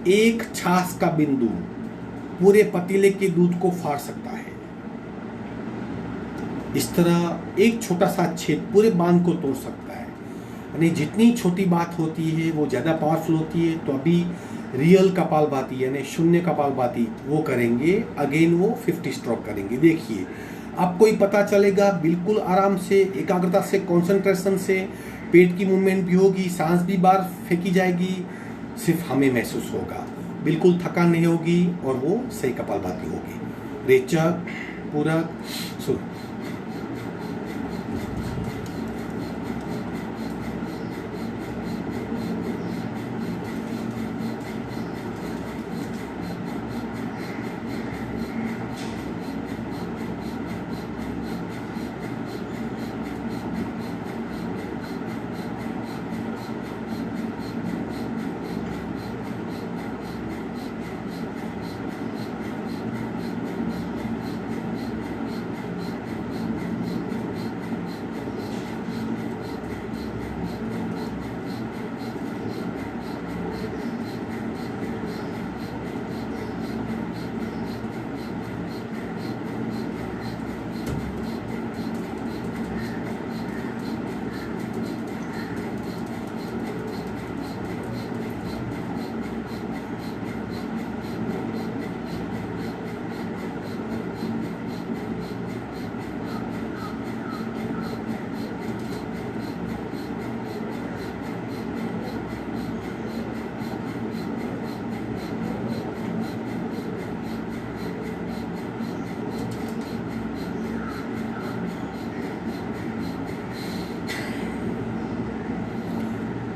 एक छाछ का बिंदु पूरे पतीले के दूध को फाड़ सकता है। इस तरह एक छोटा सा छेद पूरे बांध को तोड़ सकता है। यानी जितनी छोटी बात होती है वो ज्यादा पावरफुल होती है। तो अभी रियल कपालभाति यानी शून्य कपालभाति वो करेंगे। अगेन वो 50 स्ट्रोक करेंगे। देखिए आपको ही पता चलेगा, बिल्कुल आराम से, एकाग्रता से, कंसंट्रेशन से। पेट की मूवमेंट भी होगी, सांस भी बाहर फेंकी जाएगी, सिर्फ हमें महसूस होगा, बिल्कुल थकान नहीं होगी और वो सही कपालभाति होगी। रेचक, पूरक, सुर।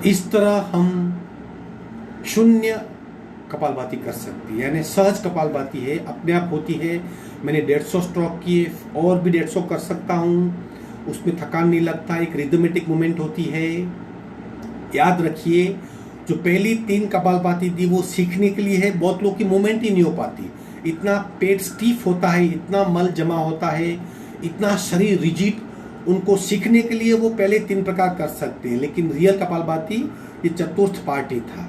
इस तरह हम शून्य कपालभाति कर सकते हैं, यानी सहज कपालभाति है, अपने आप होती है। मैंने 150 स्ट्रोक किए और भी 150 कर सकता हूँ, उसमें थकान नहीं लगता, एक रिदमेटिक मूवमेंट होती है। याद रखिए जो पहली 3 कपालभाति थी वो सीखने के लिए है। बहुत लोग की मूवमेंट ही नहीं हो पाती, इतना पेट स्टीफ होता है, इतना मल जमा होता है, इतना शरीर रिजिड। उनको सीखने के लिए वो पहले 3 प्रकार कर सकते हैं, लेकिन रियल कपालभाति ये चतुर्थ पार्ट ही था।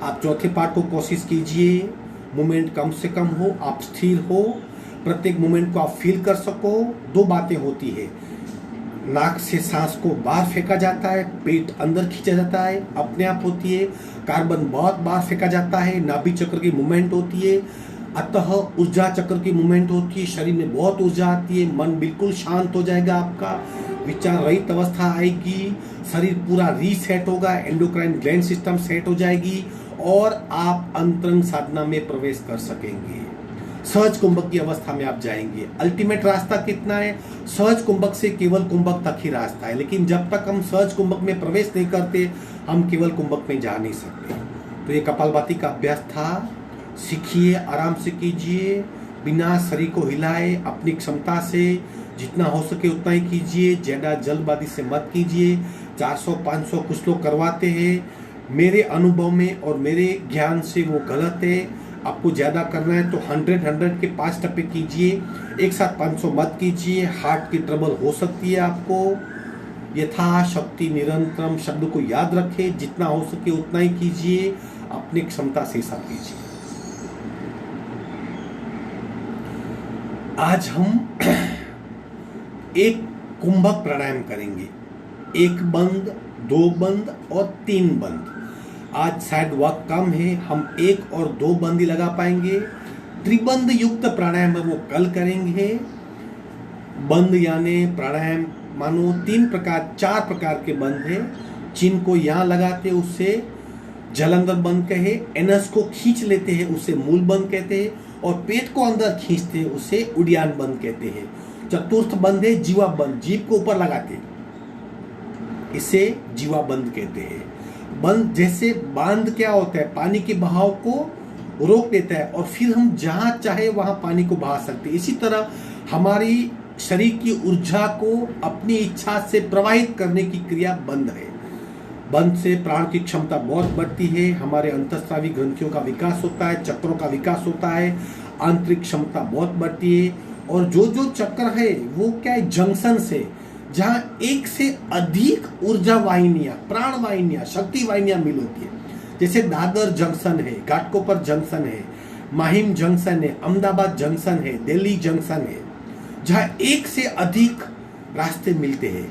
आप चौथे पार्ट को कोशिश कीजिए, मूवमेंट कम से कम हो, आप स्थिर हो, प्रत्येक मूवमेंट को आप फील कर सको। 2 बातें होती है, नाक से सांस को बाहर फेंका जाता है, पेट अंदर खींचा जाता है, अपने आप होती है। कार्बन बहुत बाहर फेंका जाता है, नाभि चक्र की मूवमेंट होती है, अतः ऊर्जा चक्र की मूवमेंट होती है, शरीर में बहुत ऊर्जा आती है, मन बिल्कुल शांत हो जाएगा, आपका विचार रहित अवस्था आएगी, शरीर पूरा रीसेट होगा, एंडोक्राइन ग्लैंड सिस्टम सेट हो जाएगी और आप अंतरंग साधना में प्रवेश कर सकेंगे। सहज कुंभक की अवस्था में आप जाएंगे। अल्टीमेट रास्ता कितना है? सहज कुंभक से केवल कुंभक तक ही रास्ता है, लेकिन जब तक हम सहज कुंभक में प्रवेश नहीं करते हम केवल कुंभक में जा नहीं सकते। तो ये कपालभाति का अभ्यास था। सीखिए, आराम से कीजिए, बिना शरीर को हिलाए, अपनी क्षमता से जितना हो सके उतना ही कीजिए। ज़्यादा जल्दबाजी से मत कीजिए। 400-500 कुछ लोग करवाते हैं, मेरे अनुभव में और मेरे ज्ञान से वो गलत है। आपको ज़्यादा करना है तो 100 के 5 टप्पे कीजिए, एक साथ 500 मत कीजिए। हार्ट की ट्रबल हो सकती है आपको। यथाशक्ति निरंतरम शब्द को याद रखें, जितना हो सके उतना ही कीजिए, अपनी क्षमता से हिसाब कीजिए। आज हम एक कुंभक प्राणायाम करेंगे। 1 बंद, 2 बंद और 3 बंद। आज शायद वक्त कम है, हम 1 और 2 बंद ही लगा पाएंगे। त्रिबंध युक्त प्राणायाम वो कल करेंगे। बंद यानी प्राणायाम मानो 4 प्रकार के बंद है। चिन्ह को यहाँ लगाते उससे जलंधर बंद कहे, एनस को खींच लेते हैं उसे मूल बंद कहते हैं, और पेट को अंदर खींचते हैं उसे उडियान बंद कहते हैं। चतुर्थ बंद है जीवा बंद, जीभ को ऊपर लगाते, इसे जीवा बंद कहते हैं। बंद जैसे बांध क्या होता है, पानी के बहाव को रोक देता है और फिर हम जहां चाहे वहां पानी को बहा सकते हैं। इसी तरह हमारी शरीर की ऊर्जा को अपनी इच्छा से प्रवाहित करने की क्रिया बंद है। बंद से प्राण की क्षमता बहुत बढ़ती है, हमारे अंतःस्रावी ग्रंथियों का विकास होता है, चक्रों का विकास होता है, आंतरिक क्षमता बहुत बढ़ती है। और जो जो चक्र है वो क्या है, जंक्शन से जहां एक से अधिक ऊर्जा वाहिनियां, प्राण वाहिनियां, शक्ति वाहिनियां मिल होती है। जैसे दादर जंक्शन है, घाटकोपर जंक्शन है, माहिम जंक्शन है, अहमदाबाद जंक्शन है, दिल्ली जंक्शन है, जहां एक से अधिक रास्ते मिलते हैं।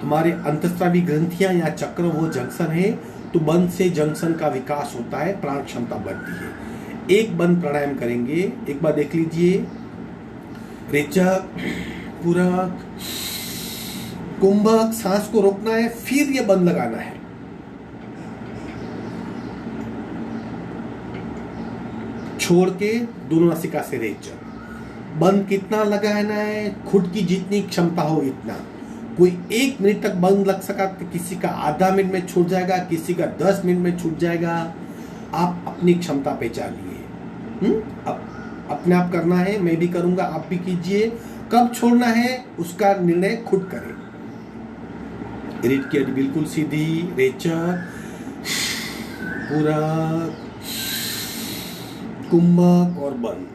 हमारे अंतःस्रावी ग्रंथियां या चक्र वो जंक्शन है, तो बंद से जंक्शन का विकास होता है, प्राण क्षमता बढ़ती है। एक बंद प्राणायाम करेंगे, एक बार देख लीजिए। रेचक, पूरक, कुंभक, सांस को रोकना है, फिर ये बंद लगाना है। छोड़ के दोनों नासिका से रेचक। बंद कितना लगाना है, खुद की जितनी क्षमता हो इतना। कोई 1 मिनट तक बंद लग सका तो किसी का आधा मिनट में छूट जाएगा, किसी का 10 मिनट में छूट जाएगा। आप अपनी क्षमता पहचानिए। अब अपने आप करना है, मैं भी करूंगा, आप भी कीजिए। कब छोड़ना है उसका निर्णय खुद करें। रीढ़ की हड्डी बिल्कुल सीधी, रेचक, पूरक, कुंभक और बंद।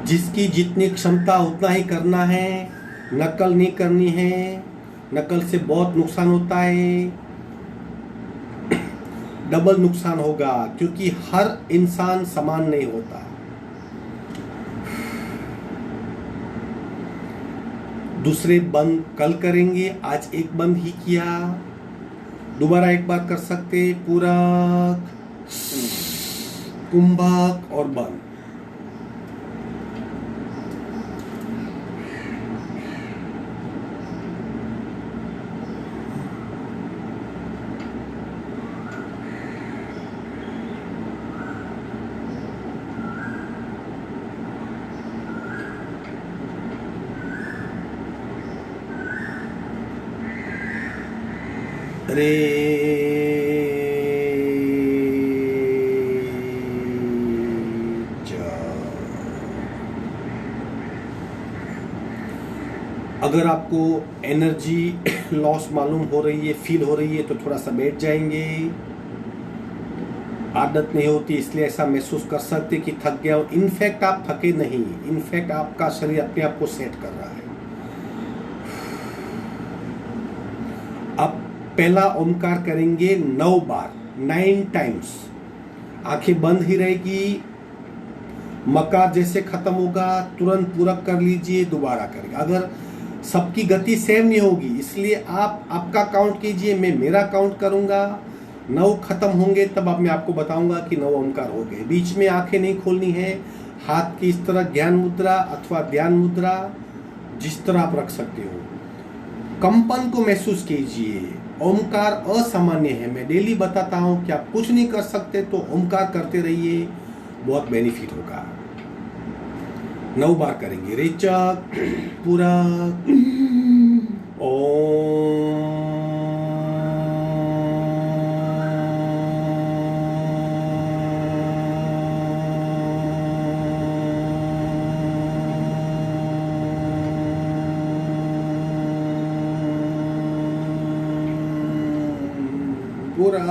जिसकी जितनी क्षमता उतना ही करना है, नकल नहीं करनी है। नकल से बहुत नुकसान होता है, डबल नुकसान होगा, क्योंकि हर इंसान समान नहीं होता। दूसरे बंद कल करेंगे, आज एक बंद ही किया, दोबारा एक बार कर सकते। पूरक, कुंभक और बंद। अगर आपको एनर्जी लॉस मालूम हो रही है, फील हो रही है, तो थोड़ा सा बैठ जाएंगे। आदत नहीं होती इसलिए ऐसा महसूस कर सकते कि थक गया हूं। इनफैक्ट आप थके नहीं, इनफैक्ट आपका शरीर अपने आप को सेट कर रहा है। अब पहला ओमकार करेंगे 9 बार, 9 टाइम्स। आंखें बंद ही रहेगी। मकार जैसे खत्म होगा तुरंत पूरा कर लीजिए, दोबारा करेंगे। अगर सबकी गति सेम नहीं होगी, इसलिए आप आपका काउंट कीजिए, मैं मेरा काउंट करूंगा। 9 खत्म होंगे तब अब मैं आपको बताऊंगा कि 9 ओमकार हो गए। बीच में आंखें नहीं खोलनी है। हाथ की इस तरह ज्ञान मुद्रा अथवा ध्यान मुद्रा जिस तरह आप रख सकते हो। कंपन को महसूस कीजिए। ओमकार असामान्य है, मैं डेली बताता हूं कि आप कुछ नहीं कर सकते तो ओमकार करते रहिए, बहुत बेनिफिट होगा। 9 बार करेंगे। रेचक पूरा पूरा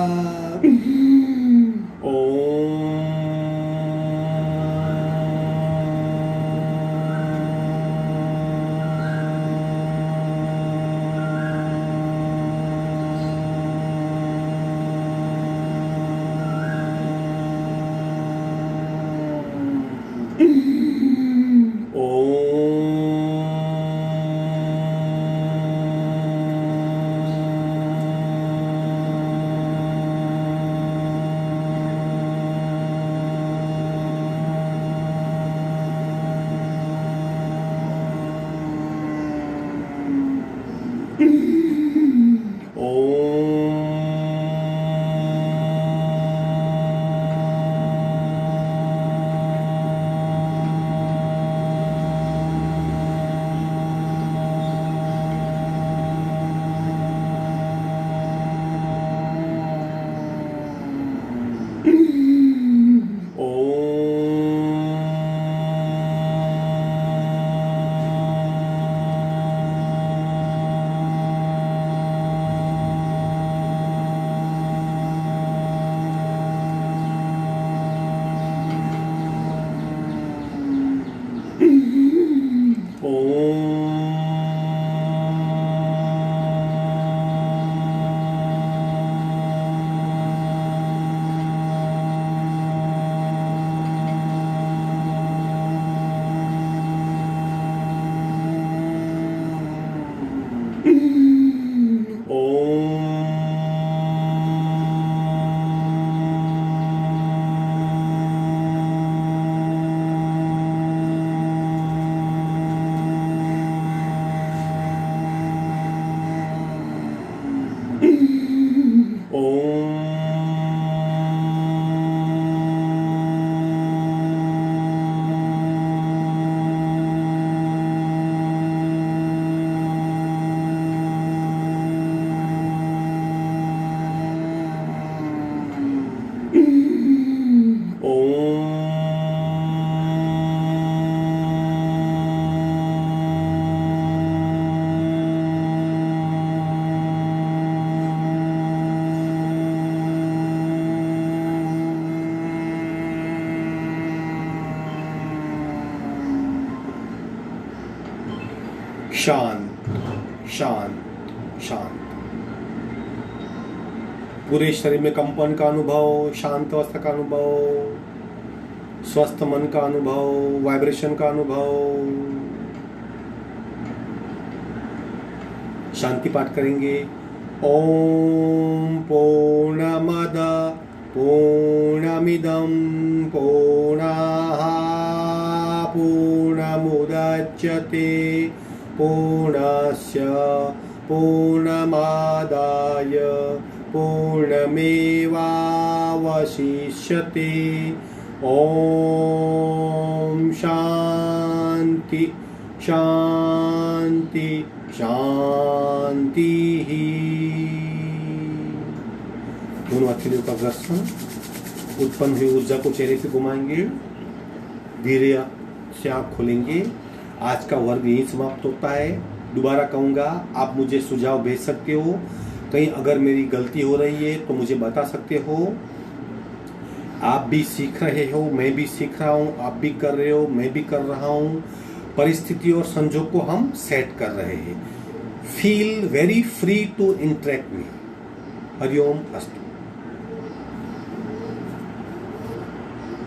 शांत शांत शांत। पूरे शरीर में कंपन का अनुभव, शांत अवस्था का अनुभव, स्वस्थ मन का अनुभव, वाइब्रेशन का अनुभव। शांति पाठ करेंगे। ओम पूर्णमद पूर्णमिदं पूर्णाः पूर्णमुदच्यते पूर्णस्य पूर्णमादाय पूर्णमेवावशिष्यते। ओम शांति शांति शांति। दोनों हथेलियों का घर्षण, उत्पन्न हुई ऊर्जा को चेहरे से घुमाएंगे, धीरे से आँख खोलेंगे। आज का वर्ग यही समाप्त होता है। दोबारा कहूँगा, आप मुझे सुझाव भेज सकते हो। कहीं अगर मेरी गलती हो रही है तो मुझे बता सकते हो। आप भी सीख रहे हो, मैं भी सीख रहा हूँ, आप भी कर रहे हो, मैं भी कर रहा हूँ। परिस्थिति और संजोग को हम सेट कर रहे हैं। Feel very free to interact me. हरिओम अस्तु।